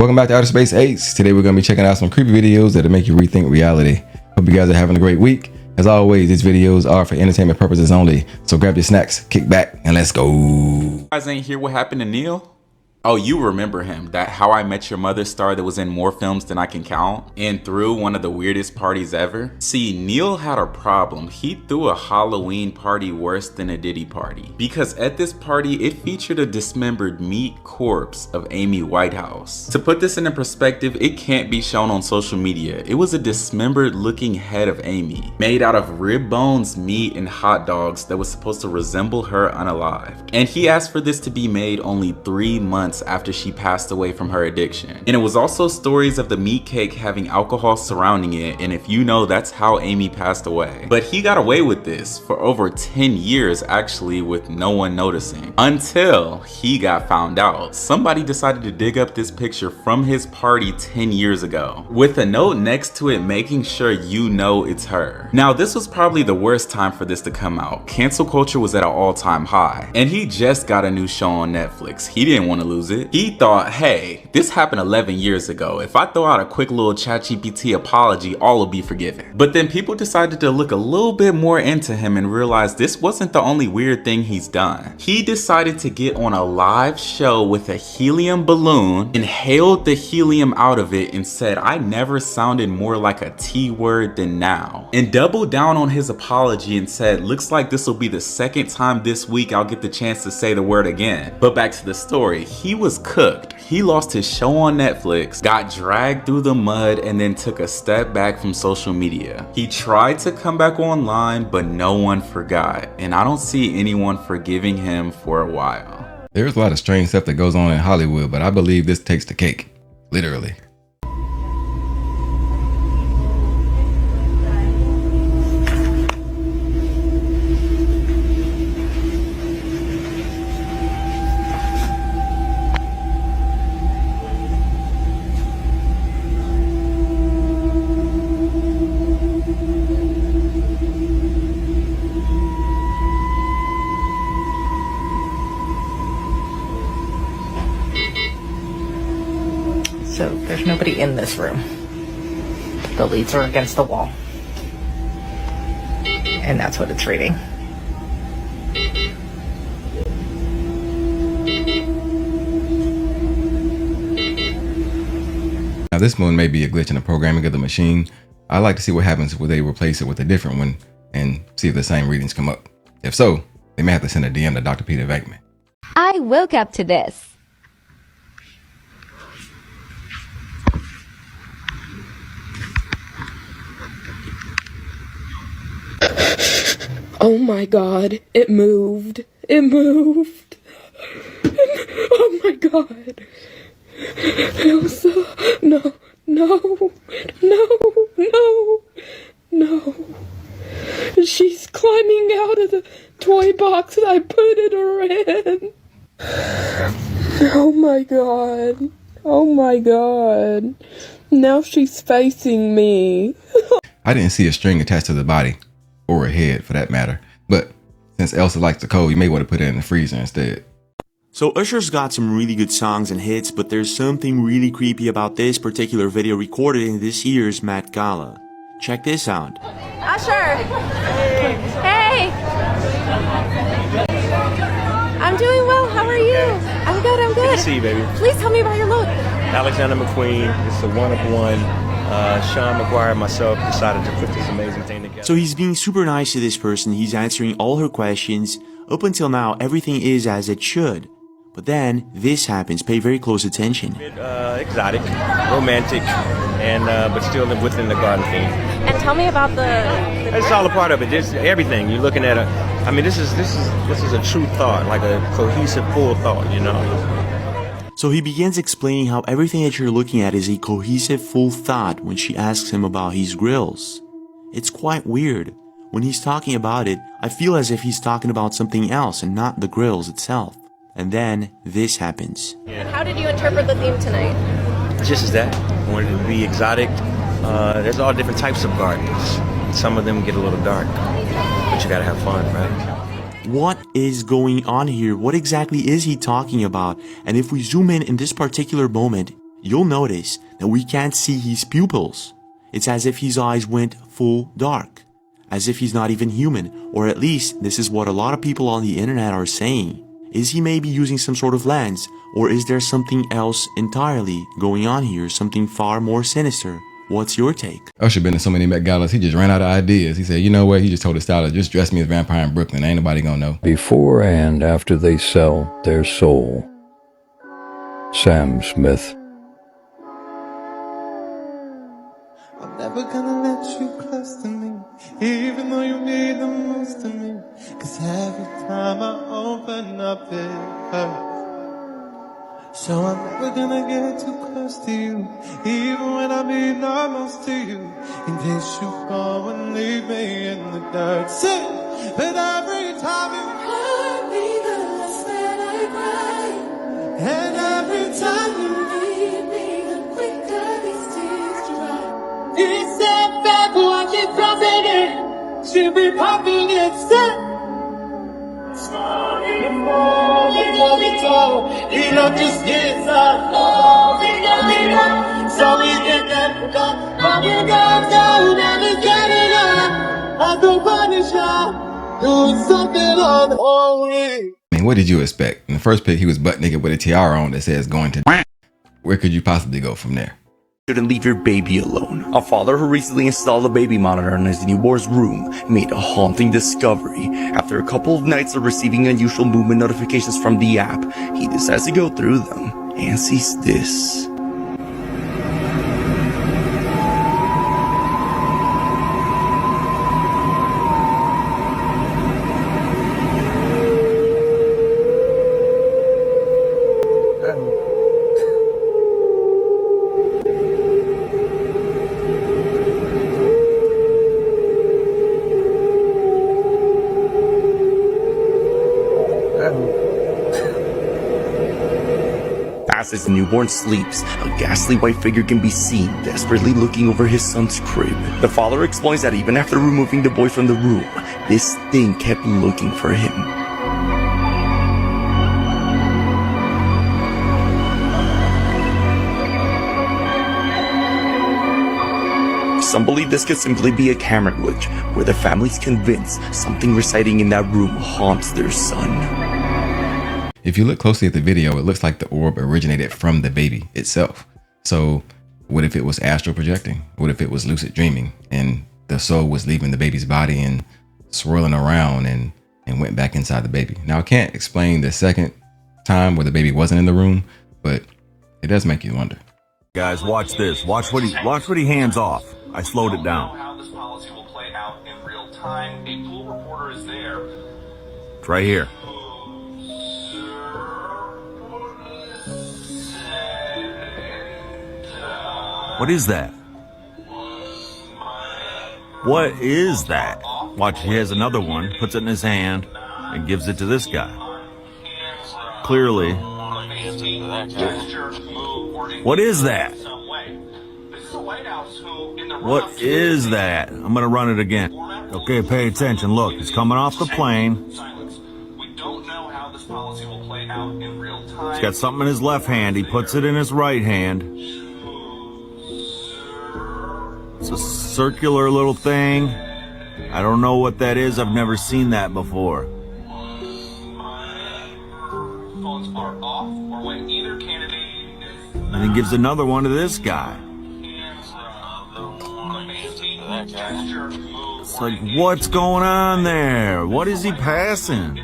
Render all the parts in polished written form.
Welcome back to Outer Space 8s. Today we're going to be checking out some creepy videos that'll make you rethink reality. Hope you guys are having a great week. As always, these videos are for entertainment purposes only. So grab your snacks, kick back, and let's go. You guys ain't hear what happened to Neil? Oh, you remember him, that How I Met Your Mother star that was in more films than I can count and threw one of the weirdest parties ever? See, Neil had a problem. He threw a Halloween party worse than a Diddy party. Because at this party, it featured a dismembered meat corpse of Amy Whitehouse. To put this into perspective, it can't be shown on social media. It was a dismembered looking head of Amy, made out of rib bones, meat, and hot dogs that was supposed to resemble her unalived. And he asked for this to be made only 3 months after she passed away from her addiction. And it was also stories of the meat cake having alcohol surrounding it, and if you know, that's how Amy passed away. But he got away with this for over 10 years actually, with no one noticing, until he got found out. Somebody decided to dig up this picture from his party 10 years ago with a note next to it making sure you know it's her. Now this was probably the worst time for this to come out. Cancel culture was at an all-time high, and he just got a new show on Netflix. He didn't want to lose it. He thought, hey, this happened 11 years ago. If I throw out a quick little ChatGPT apology, all will be forgiven. But then people decided to look a little bit more into him and realize this wasn't the only weird thing he's done. He decided to get on a live show with a helium balloon, inhaled the helium out of it, and said, I never sounded more like a T word than now. And doubled down on his apology and said, looks like this will be the second time this week I'll get the chance to say the word again. But back to the story. He was cooked. He lost his show on Netflix, got dragged through the mud, and then took a step back from social media. He tried to come back online, but no one forgot. And I don't see anyone forgiving him for a while. There's a lot of strange stuff that goes on in Hollywood, but I believe this takes the cake. Literally. So there's nobody in this room. The leads are against the wall. And that's what it's reading. Now this one may be a glitch in the programming of the machine. I like to see what happens when they replace it with a different one and see if the same readings come up. If so, they may have to send a DM to Dr. Peter Venkman. I woke up to this. Oh my god, it moved. It moved. Oh my god. Elsa, no, no, no, no, no. She's climbing out of the toy box that I put her in. Oh my god. Oh my god. Now she's facing me. I didn't see a string attached to the body, or a head for that matter, but since Elsa likes the cold, you may want to put it in the freezer instead. So Usher's got some really good songs and hits, but there's something really creepy about this particular video recorded in this year's Met Gala. Check this out. Usher! Hey! I'm doing well, how are you? I'm good, I'm good. Good to see you, baby. Please tell me about your look. Alexander McQueen, it's a one-of-one. Sean McGuire and myself decided to put this amazing thing together. So he's being super nice to this person, he's answering all her questions. Up until now, everything is as it should. But then, this happens, pay very close attention. Exotic, romantic, and but still within the garden theme. And tell me about the It's all a part of it. There's everything. You're looking at I mean, this is a true thought, like a cohesive, full thought, you know. So he begins explaining how everything that you're looking at is a cohesive, full thought when she asks him about his grills. It's quite weird. When he's talking about it, I feel as if he's talking about something else and not the grills itself. And then, this happens. How did you interpret the theme tonight? Just as that. I wanted it to be exotic. There's all different types of gardens. Some of them get a little dark, but you gotta have fun, right? What is going on here? What exactly is he talking about? And if we zoom in this particular moment, you'll notice that we can't see his pupils. It's as if his eyes went full dark, as if he's not even human, or at least this is what a lot of people on the internet are saying. Is he maybe using some sort of lens, or is there something else entirely going on here, something far more sinister? What's your take? Usher been to so many Met Galas, he just ran out of ideas. He said, you know what? He just told his stylist, just dress me as Vampire in Brooklyn. Ain't nobody gonna know. Before and after they sell their soul. Sam Smith. I'm never gonna let you close to me, even though you mean the most to me. Cause every time I open up it hurts. So I'm never gonna get too close to you, even when I mean the most to you. In case you go and leave me in the dirt. Say, but every time you hurt me, the less that I cry. And every time you leave me, the quicker these tears dry. It's that bad boy, I keep dropping it. She be popping it, set. I mean, what did you expect? In the first pic, he was butt naked with a tiara on that says going to. Where could you possibly go from there? Shouldn't leave your baby alone. A father who recently installed a baby monitor in his newborn's room made a haunting discovery. After a couple of nights of receiving unusual movement notifications from the app, he decides to go through them and sees this. As the newborn sleeps, a ghastly white figure can be seen desperately looking over his son's crib. The father explains that even after removing the boy from the room, this thing kept looking for him. Some believe this could simply be a camera glitch, where the family's convinced something residing in that room haunts their son. If you look closely at the video, it looks like the orb originated from the baby itself. So what if it was astral projecting? What if it was lucid dreaming and the soul was leaving the baby's body and swirling around and went back inside the baby? Now, I can't explain the second time where the baby wasn't in the room, but it does make you wonder. Guys, watch this. Watch what he hands off. I slowed it down. How this policy will play out in real time. A pool reporter is there. It's right here. What is that? What is that? Watch, he has another one, puts it in his hand, and gives it to this guy. Clearly. What is that? What is that? I'm gonna run it again. Okay, pay attention. Look, he's coming off the plane. He's got something in his left hand. He puts it in his right hand. It's a circular little thing. I don't know what that is. I've never seen that before. And he gives another one to this guy. It's like, what's going on there? What is he passing?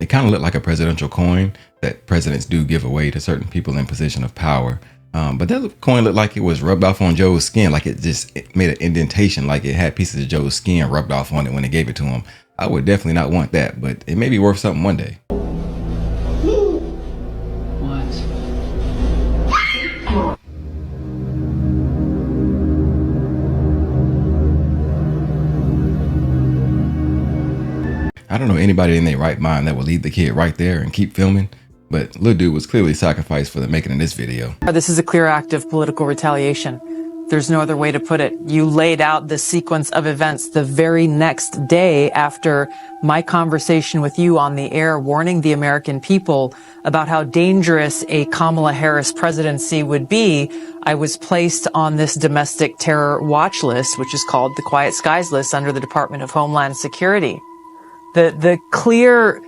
It kind of looked like a presidential coin that presidents do give away to certain people in position of power. But that coin looked like it was rubbed off on Joe's skin, like it made an indentation, like it had pieces of Joe's skin rubbed off on it when they gave it to him. I would definitely not want that, but it may be worth something one day. I don't know anybody in their right mind that will leave the kid right there and keep filming, but little dude was clearly sacrificed for the making of this video. This is a clear act of political retaliation. There's no other way to put it. You laid out the sequence of events the very next day after my conversation with you on the air, warning the American people about how dangerous a Kamala Harris presidency would be. I was placed on this domestic terror watch list, which is called the Quiet Skies list under the Department of Homeland Security. The clear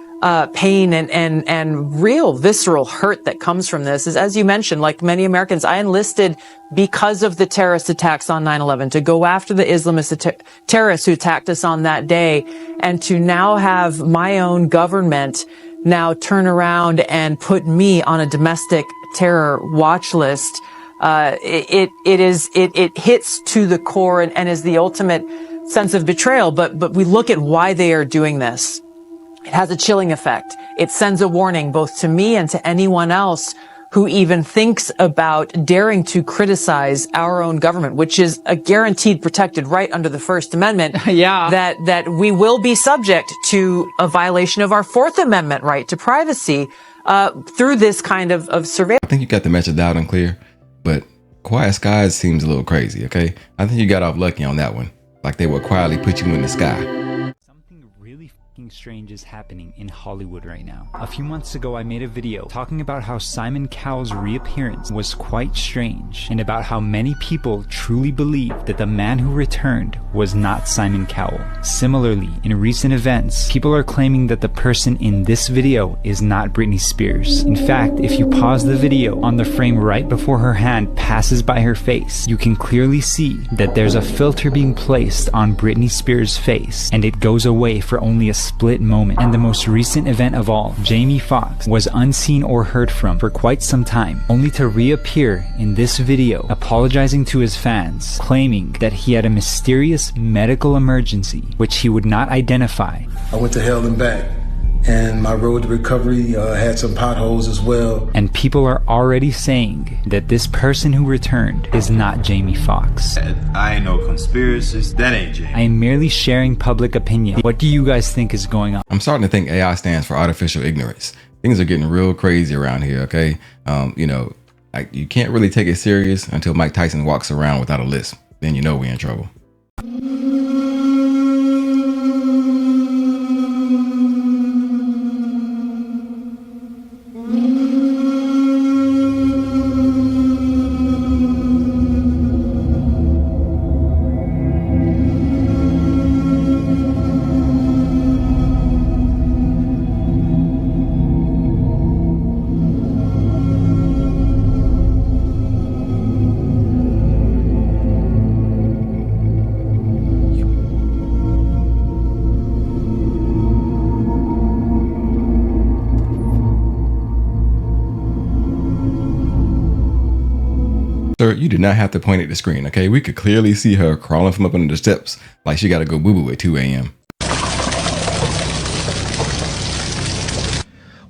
pain and real visceral hurt that comes from this is, as you mentioned, like many Americans, I enlisted because of the terrorist attacks on 9/11 to go after the Islamist terrorists who attacked us on that day, and to now have my own government now turn around and put me on a domestic terror watch list. It hits to the core and is the ultimate sense of betrayal. But we look at why they are doing this. It has a chilling effect. It sends a warning both to me and to anyone else who even thinks about daring to criticize our own government, which is a guaranteed protected right under the First Amendment. Yeah. That we will be subject to a violation of our Fourth Amendment right to privacy through this kind of surveillance. I think you got the message loud and clear, but Quiet Skies seems a little crazy, okay? I think you got off lucky on that one. Like they would quietly put you in the sky. Strange is happening in Hollywood right now. A few months ago, I made a video talking about how Simon Cowell's reappearance was quite strange, and about how many people truly believe that the man who returned was not Simon Cowell. Similarly, in recent events, people are claiming that the person in this video is not Britney Spears. In fact, if you pause the video on the frame right before her hand passes by her face, you can clearly see that there's a filter being placed on Britney Spears' face, and it goes away for only a split moment. And the most recent event of all, Jamie Foxx, was unseen or heard from for quite some time, only to reappear in this video, apologizing to his fans, claiming that he had a mysterious medical emergency, which he would not identify. I went to hell and back, and my road to recovery had some potholes as well. And people are already saying that this person who returned is not Jamie Foxx. I ain't no conspiracies, that ain't Jamie. I am merely sharing public opinion. What do you guys think is going on? I'm starting to think AI stands for artificial ignorance. Things are getting real crazy around here, okay? You can't really take it serious until Mike Tyson walks around without a lisp. Then you know we're in trouble. Sir, you did not have to point at the screen, okay? We could clearly see her crawling from up under the steps like she got to go boo-boo at 2 a.m.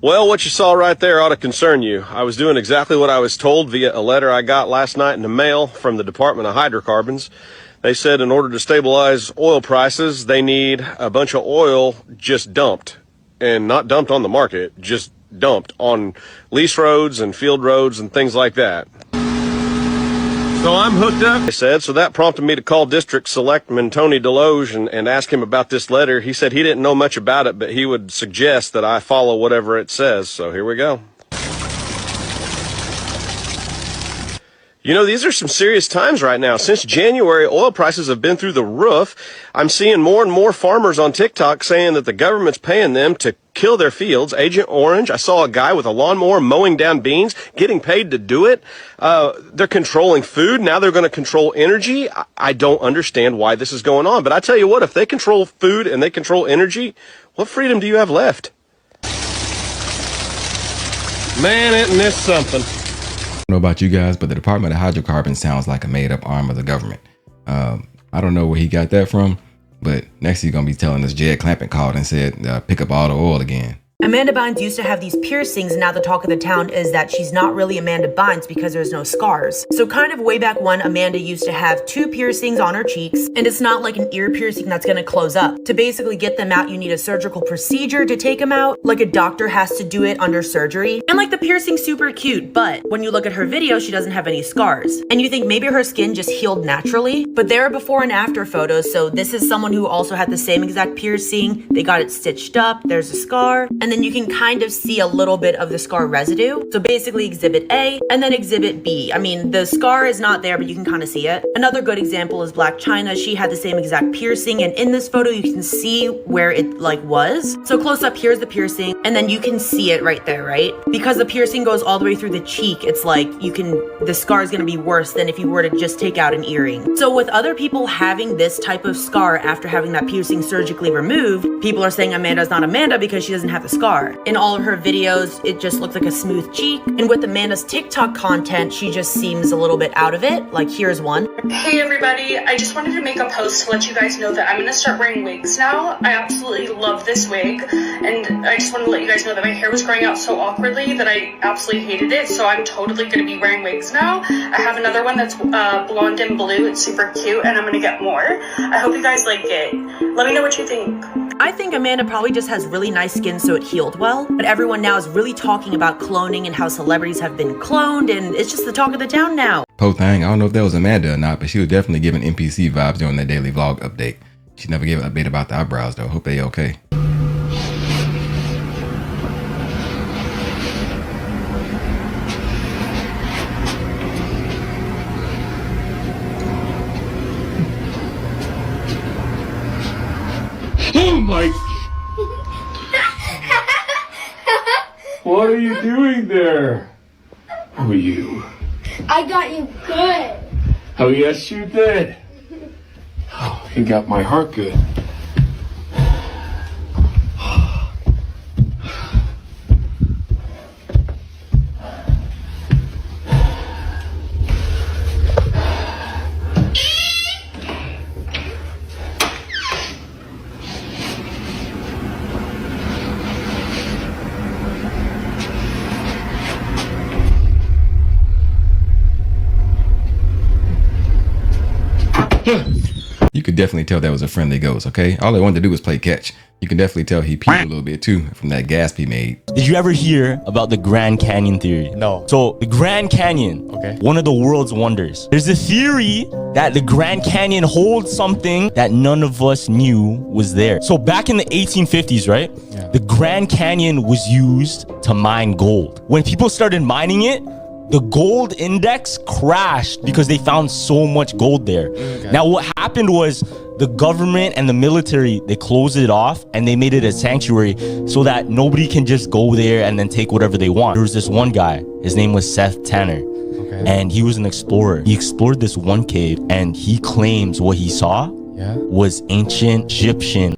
Well, what you saw right there ought to concern you. I was doing exactly what I was told via a letter I got last night in the mail from the Department of Hydrocarbons. They said in order to stabilize oil prices, they need a bunch of oil just dumped. And not dumped on the market, just dumped on lease roads and field roads and things like that. So I'm hooked up, they said, so that prompted me to call District Selectman Tony Deloge and ask him about this letter. He said he didn't know much about it, but he would suggest that I follow whatever it says. So here we go. You know, these are some serious times right now. Since January, oil prices have been through the roof. I'm seeing more and more farmers on TikTok saying that the government's paying them to kill their fields. Agent Orange, I saw a guy with a lawnmower mowing down beans, getting paid to do it. They're controlling food. Now they're going to control energy. I don't understand why this is going on. But I tell you what, if they control food and they control energy, what freedom do you have left? Man, isn't this something? I don't know about you guys, but the Department of Hydrocarbons sounds like a made-up arm of the government. I don't know where he got that from, but next he's going to be telling us Jed Clampett called and said, pick up all the oil again. Amanda Bynes used to have these piercings, and now the talk of the town is that she's not really Amanda Bynes because there's no scars. So kind of way back when, Amanda used to have 2 piercings on her cheeks, and it's not like an ear piercing that's gonna close up. To basically get them out, you need a surgical procedure to take them out, like a doctor has to do it under surgery. And like the piercing's super cute, but when you look at her video, she doesn't have any scars. And you think maybe her skin just healed naturally, but there are before and after photos. So this is someone who also had the same exact piercing. They got it stitched up, there's a scar, and then you can kind of see a little bit of the scar residue. So basically exhibit A and then exhibit B. I mean, the scar is not there, but you can kind of see it. Another good example is Black China. She had the same exact piercing, and in this photo, you can see where it like was. So close up, here's the piercing, and then you can see it right there, right? Because the piercing goes all the way through the cheek, it's like the scar is gonna be worse than if you were to just take out an earring. So with other people having this type of scar after having that piercing surgically removed, people are saying Amanda's not Amanda because she doesn't have the scar. In all of her videos, it just looks like a smooth cheek. And with Amanda's TikTok content, she just seems a little bit out of it. Like, here's one. Hey everybody, I just wanted to make a post to let you guys know that I'm gonna start wearing wigs now. I absolutely love this wig, and I just want to let you guys know that my hair was growing out so awkwardly that I absolutely hated it, so I'm totally gonna be wearing wigs now. I have another one that's blonde and blue. It's super cute, and I'm gonna get more. I hope you guys like it. Let me know what you think. I think Amanda probably just has really nice skin, so it healed well. But everyone now is really talking about cloning and how celebrities have been cloned, and it's just the talk of the town now. Po thing, I don't know if that was Amanda or not, but she was definitely giving NPC vibes during that daily vlog update. She never gave an update about the eyebrows though. Hope they okay. Oh my! What are you doing there? Who are you? I got you good. Oh yes you did. Oh, you got my heart good. You could definitely tell that was a friendly ghost, okay? All they wanted to do was play catch. You can definitely tell he peed a little bit too from that gasp he made. Did you ever hear about the Grand Canyon theory? No. So the Grand Canyon, Okay. one of the world's wonders. There's a theory that the Grand Canyon holds something that none of us knew was there. So back in the 1850s, right? Yeah. The Grand Canyon was used to mine gold. When people started mining it, the gold index crashed because they found so much gold there. Okay. Now what happened was the government and the military, they closed it off and they made it a sanctuary so that nobody can just go there and then take whatever they want. There was this one guy, his name was Seth Tanner. Okay. And he was an explorer. He explored this one cave and he claims what he saw was ancient Egyptian.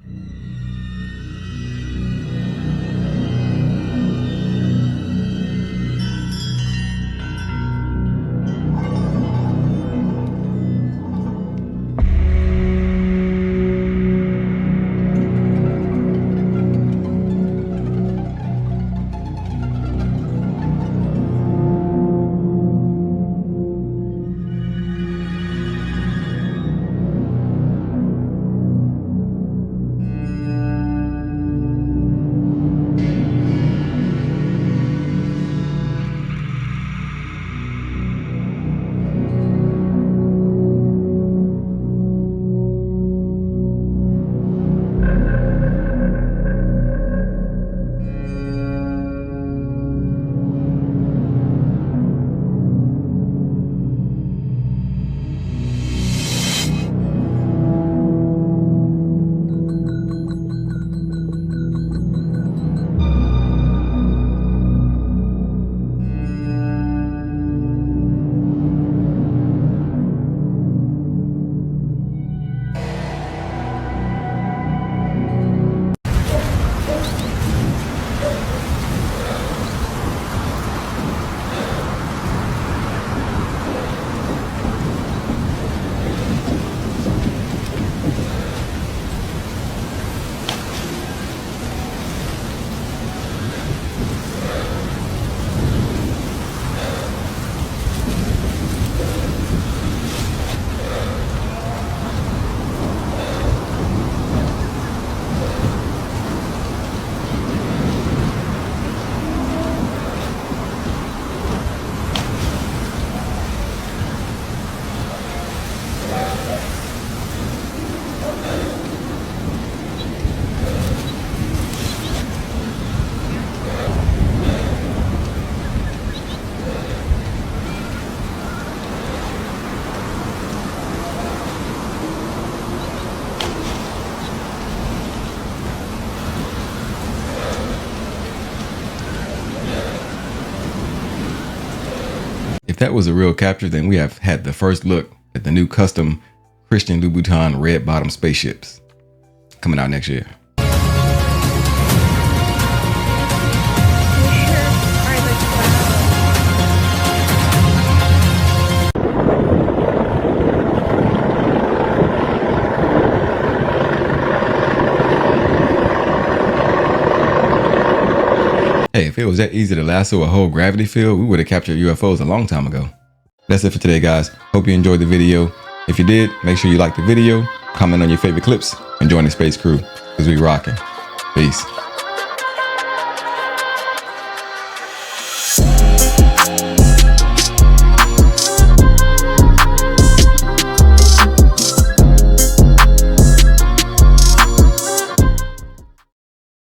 that was a real capture, then we have had the first look at the new custom Christian Louboutin red bottom spaceships coming out next year. Hey, if it was that easy to lasso a whole gravity field, we would have captured UFOs a long time ago. That's it for today, guys. Hope you enjoyed the video. If you did, make sure you like the video, comment on your favorite clips, and join the space crew, because we rocking. Peace.